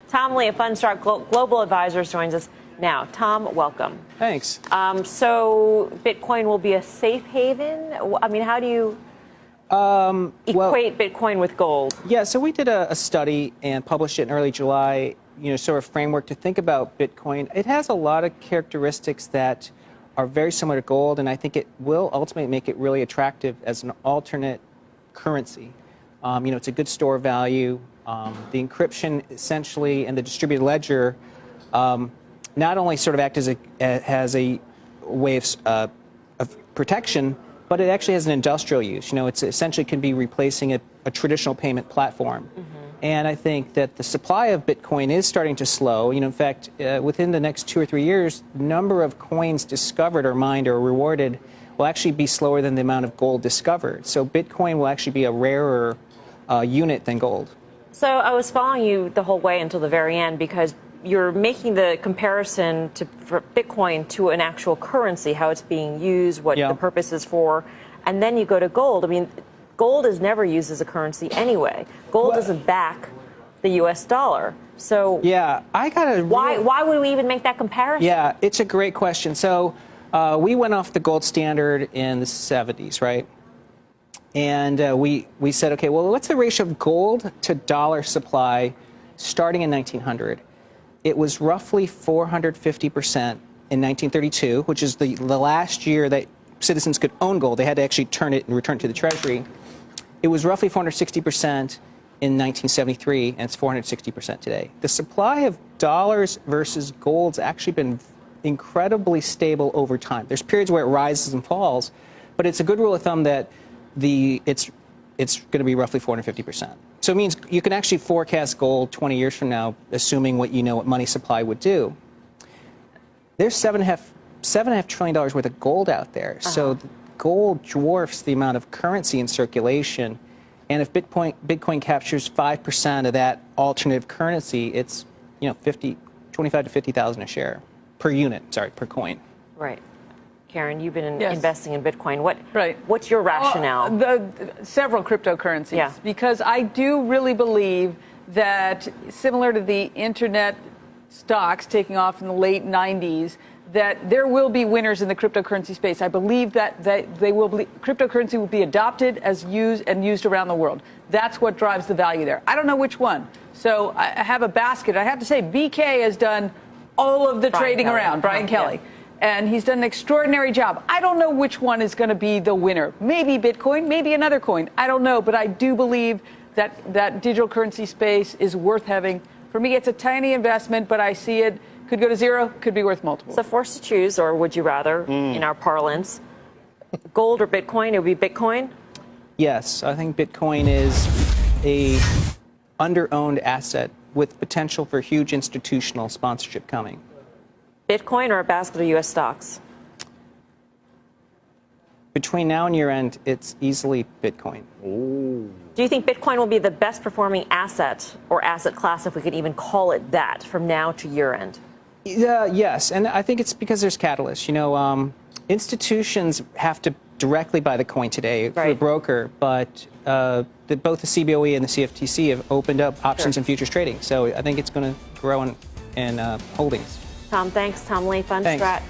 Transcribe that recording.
Tom Lee of Fundstrat Global Advisors joins us now. Tom, welcome. Thanks. So Bitcoin will be a safe haven? I mean, how do you equate Bitcoin with gold? Yeah, so we did a study and published it in early July, sort of framework to think about Bitcoin. It has a lot of characteristics that are very similar to gold, and I think it will ultimately make it really attractive as an alternate currency. It's a good store of value. The encryption essentially and the distributed ledger not only sort of act as a way of protection, but it actually has an industrial use. It's essentially can be replacing a traditional payment platform. Mm-hmm. And I think that the supply of Bitcoin is starting to slow. In fact, within the next 2 or 3 years, the number of coins discovered or mined or rewarded will actually be slower than the amount of gold discovered. So Bitcoin will actually be a rarer unit than gold. So I was following you the whole way until the very end because you're making the comparison for Bitcoin to an actual currency, how it's being used, what the purpose is for, and then you go to gold. I mean, gold is never used as a currency anyway. Gold doesn't back the U.S. dollar. So yeah, why would we even make that comparison? Yeah, it's a great question. So we went off the gold standard in the 70s, right? And we said, okay, well, what's the ratio of gold to dollar supply starting in 1900? It was roughly 450% in 1932, which is the last year that citizens could own gold. They had to actually turn it and return it to the Treasury. It was roughly 460% in 1973, and it's 460% today. The supply of dollars versus gold's actually been incredibly stable over time. There's periods where it rises and falls, but it's a good rule of thumb that it's going to be roughly 450%. So it means you can actually forecast gold 20 years from now, assuming what money supply would do. There's $7.5 trillion worth of gold out there. So gold dwarfs the amount of currency in circulation. And if Bitcoin captures 5% of that alternative currency, it's 25 to 50,000 a share per unit. Sorry, per coin. Right. Karen, you've been investing in Bitcoin. What's your rationale? Several cryptocurrencies. Yeah. Because I do really believe that, similar to the internet stocks taking off in the late 90s, that there will be winners in the cryptocurrency space. I believe that cryptocurrency will be adopted as used around the world. That's what drives the value there. I don't know which one. So I have a basket. I have to say, BK has done all of the trading around, Brian Kelly. Yeah. And he's done an extraordinary job. I don't know which one is going to be the winner. Maybe Bitcoin, maybe another coin. I don't know. But I do believe that digital currency space is worth having. For me, it's a tiny investment, but I see it could go to zero, could be worth multiple. So forced to choose, or would you rather, in our parlance, gold or Bitcoin? It would be Bitcoin? Yes, I think Bitcoin is a under-owned asset with potential for huge institutional sponsorship coming. Bitcoin or a basket of U.S. stocks? Between now and year end, it's easily Bitcoin. Ooh. Do you think Bitcoin will be the best performing asset or asset class, if we could even call it that, from now to year end? Yes, and I think it's because there's catalysts. Institutions have to directly buy the coin today through a broker, but both the CBOE and the CFTC have opened up options and futures trading. So I think it's going to grow in holdings. Tom, thanks. Tom Lee, Fundstrat.